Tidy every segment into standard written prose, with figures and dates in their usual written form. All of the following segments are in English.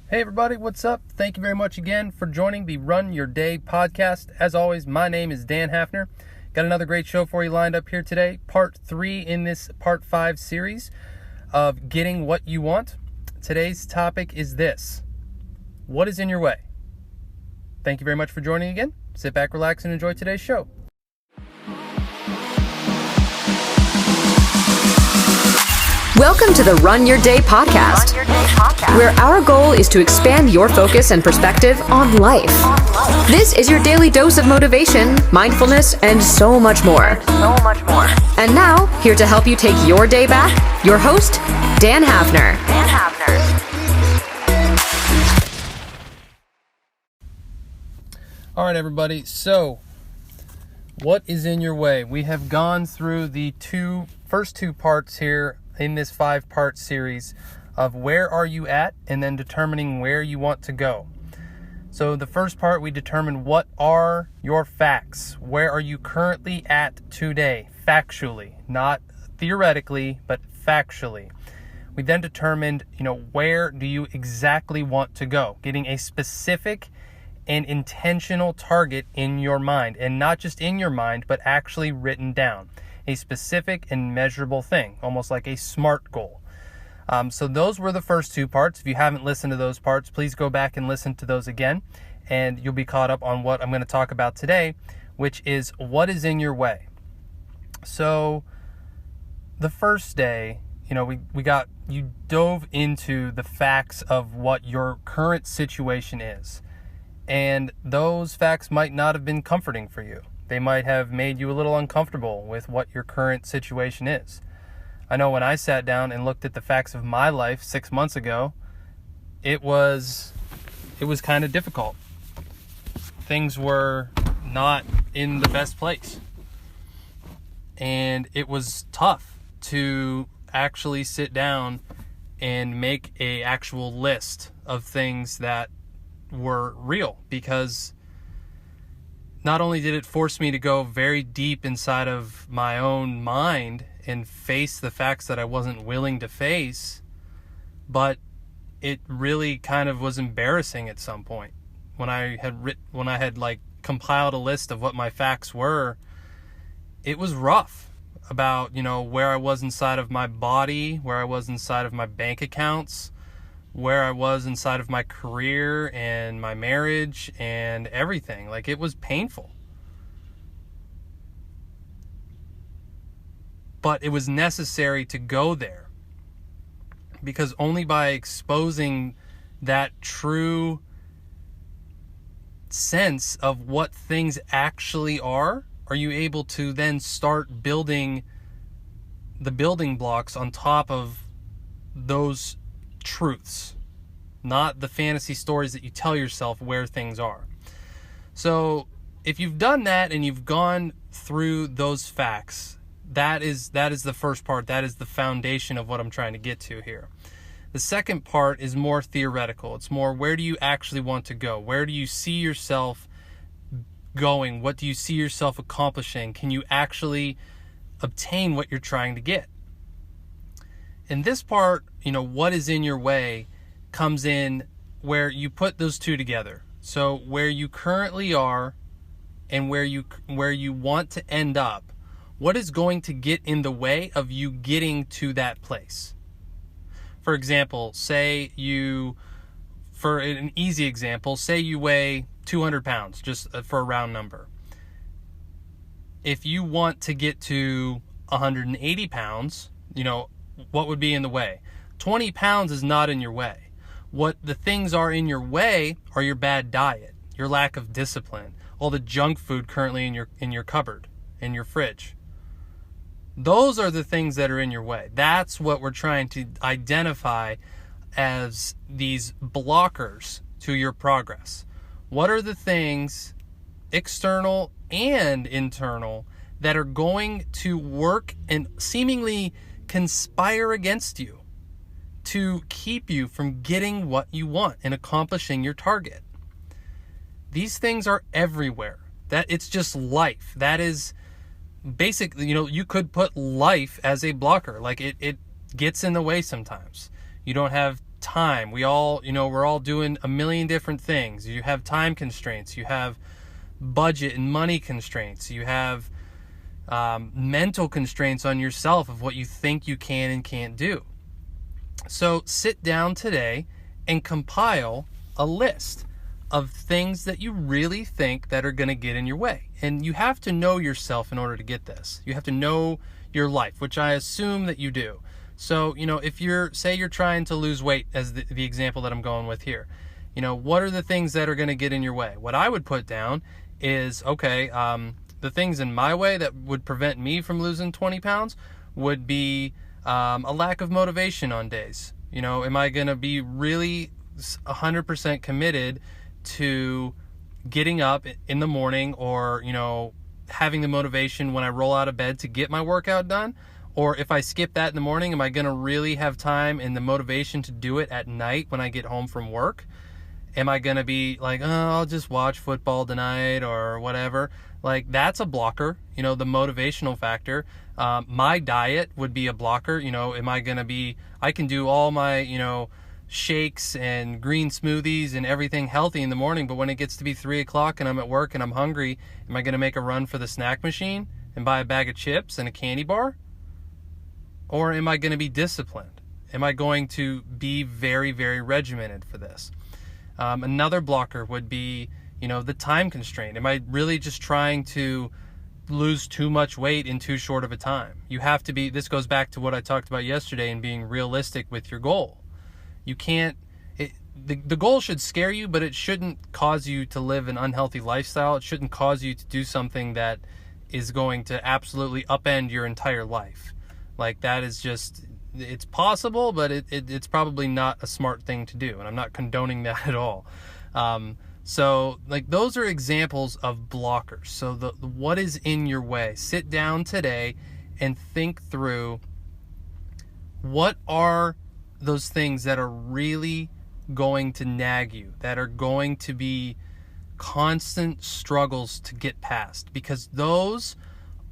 Hey everybody, what's up? Thank you very much again for joining the Run Your Day podcast. As always, my name is Dan Hafner. Got another great show for you lined up here today. Part 3 in this Part 5 series of Getting What You Want. Today's topic is this: what is in your way? Thank you very much for joining again. Sit back, relax, and enjoy today's show. Welcome to the Run Your Day podcast, where our goal is to expand your focus and perspective on life. This is your daily dose of motivation, mindfulness, and so much more. And now, here to help you take your day back, your host, Dan Hafner. All right, everybody. So, what is in your way? We have gone through the first two parts here in this 5-part series of where are you at and then determining where you want to go. So the first part, we determined what are your facts. Where are you currently at today? Factually, not theoretically, but factually. We then determined, where do you exactly want to go? Getting a specific and intentional target in your mind, and not just in your mind, but actually written down. A specific and measurable thing, almost like a SMART goal. So those were the first 2 parts. If you haven't listened to those parts, please go back and listen to those again, and you'll be caught up on what I'm going to talk about today, which is what is in your way. So the first day, you dove into the facts of what your current situation is. And those facts might not have been comforting for you. They might have made you a little uncomfortable with what your current situation is. I know when I sat down and looked at the facts of my life 6 months ago, it was kind of difficult. Things were not in the best place. And it was tough to actually sit down and make an actual list of things that were real, because not only did it force me to go very deep inside of my own mind and face the facts that I wasn't willing to face, but it really kind of was embarrassing at some point. When I had compiled a list of what my facts were, it was rough about, where I was inside of my body, where I was inside of my bank accounts, where I was inside of my career and my marriage and everything. It was painful. But it was necessary to go there, because only by exposing that true sense of what things actually are you able to then start building the building blocks on top of those truths, not the fantasy stories that you tell yourself where things are. So if you've done that and you've gone through those facts, that is the first part. That is the foundation of what I'm trying to get to here. The second part is more theoretical. It's more, where do you actually want to go? Where do you see yourself going? What do you see yourself accomplishing? Can you actually obtain what you're trying to get? In this part, what is in your way comes in where you put those two together. So where you currently are and where you want to end up, what is going to get in the way of you getting to that place? For example, for an easy example, say you weigh 200 pounds, just for a round number. If you want to get to 180 pounds, what would be in the way? 20 pounds is not in your way. What the things are in your way are your bad diet, your lack of discipline, all the junk food currently in your cupboard, in your fridge. Those are the things that are in your way. That's what we're trying to identify as these blockers to your progress. What are the things, external and internal, that are going to work and seemingly conspire against you to keep you from getting what you want and accomplishing your target? These things are everywhere. That it's just life. That is basically, you could put life as a blocker. It gets in the way sometimes. You don't have time. We're all doing a million different things. You have time constraints. You have budget and money constraints. You have mental constraints on yourself of what you think you can and can't do. So sit down today and compile a list of things that you really think that are going to get in your way. And you have to know yourself in order to get this. You have to know your life, which I assume that you do. So, if you're trying to lose weight, as the example that I'm going with here, what are the things that are going to get in your way? What I would put down is, the things in my way that would prevent me from losing 20 pounds would be a lack of motivation on days. Am I going to be really 100% committed to getting up in the morning, or, having the motivation when I roll out of bed to get my workout done? Or if I skip that in the morning, am I going to really have time and the motivation to do it at night when I get home from work? Am I going to be like, oh, I'll just watch football tonight or whatever? Like, that's a blocker, the motivational factor. My diet would be a blocker. Am I going to be, I can do all my, shakes and green smoothies and everything healthy in the morning, but when it gets to be 3:00 and I'm at work and I'm hungry, am I going to make a run for the snack machine and buy a bag of chips and a candy bar? Or am I going to be disciplined? Am I going to be very, very regimented for this? Another blocker would be, the time constraint. Am I really just trying to lose too much weight in too short of a time? You have to be, this goes back to what I talked about yesterday and being realistic with your goal. You can't, the goal should scare you, but it shouldn't cause you to live an unhealthy lifestyle. It shouldn't cause you to do something that is going to absolutely upend your entire life. Like, that is just, it's possible, but it's probably not a smart thing to do. And I'm not condoning that at all. So like, those are examples of blockers. So what is in your way? Sit down today and think through, what are those things that are really going to nag you, that are going to be constant struggles to get past, because those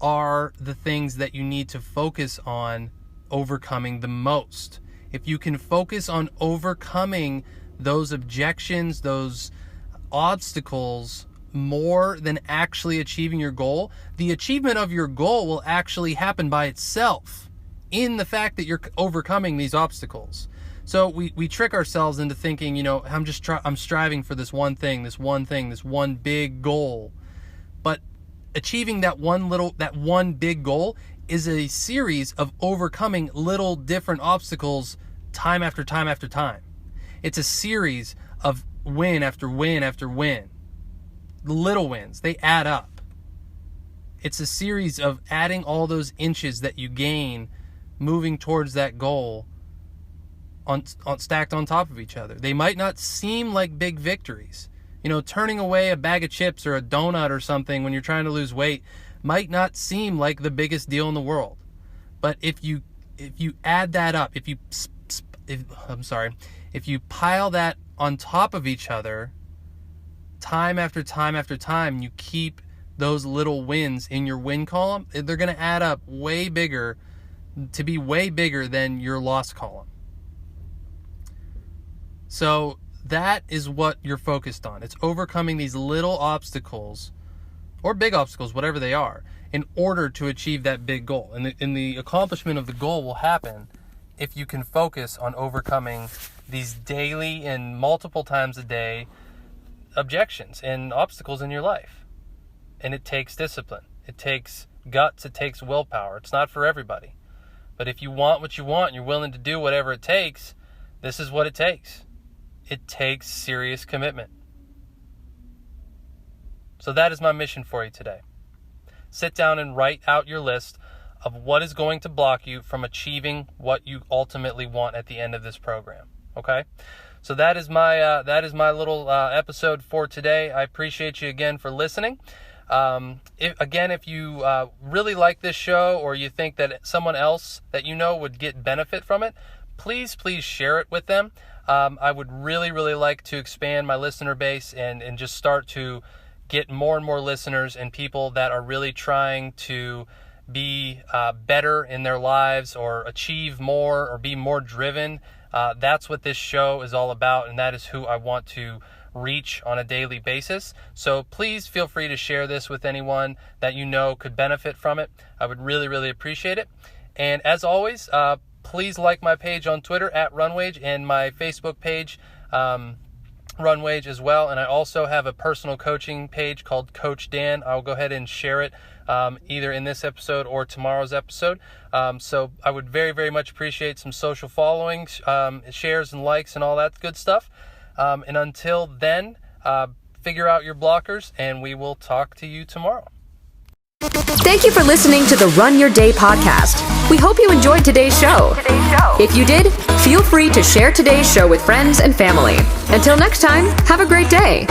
are the things that you need to focus on overcoming the most. If you can focus on overcoming those objections, those obstacles, more than actually achieving your goal, the achievement of your goal will actually happen by itself in the fact that you're overcoming these obstacles. So we trick ourselves into thinking, I'm striving for this one thing, this one big goal. But achieving that one big goal is a series of overcoming little different obstacles time after time after time. It's a series of win after win after win. The little wins, they add up. It's a series of adding all those inches that you gain moving towards that goal on stacked on top of each other. They might not seem like big victories. Turning away a bag of chips or a donut or something when you're trying to lose weight might not seem like the biggest deal in the world. But if you add that up, if you pile that on top of each other, time after time after time, you keep those little wins in your win column, they're going to add up way bigger than your loss column. So that is what you're focused on. It's overcoming these little obstacles, or big obstacles, whatever they are, in order to achieve that big goal. And the accomplishment of the goal will happen if you can focus on overcoming these daily and multiple times a day objections and obstacles in your life. And it takes discipline. It takes guts. It takes willpower. It's not for everybody. But if you want what you want and you're willing to do whatever it takes, this is what it takes. It takes serious commitment. So that is my mission for you today. Sit down and write out your list of what is going to block you from achieving what you ultimately want at the end of this program. Okay? So that is my little episode for today. I appreciate you again for listening. If you really like this show, or you think that someone else that you know would get benefit from it, please share it with them. I would really like to expand my listener base and just start to get more and more listeners and people that are really trying to be better in their lives, or achieve more, or be more driven That's what this show is all about, and that is who I want to reach on a daily basis. So please feel free to share this with anyone that you know could benefit from it. I would really, really appreciate it. And as always, please like my page on Twitter at Runwage and my Facebook page, Runwage as well. And I also have a personal coaching page called Coach Dan. I'll go ahead and share it either in this episode or tomorrow's episode. So I would very, very much appreciate some social following, shares and likes and all that good stuff. And until then, figure out your blockers, and we will talk to you tomorrow. Thank you for listening to the Run Your Day podcast. We hope you enjoyed today's show. If you did, feel free to share today's show with friends and family. Until next time, have a great day.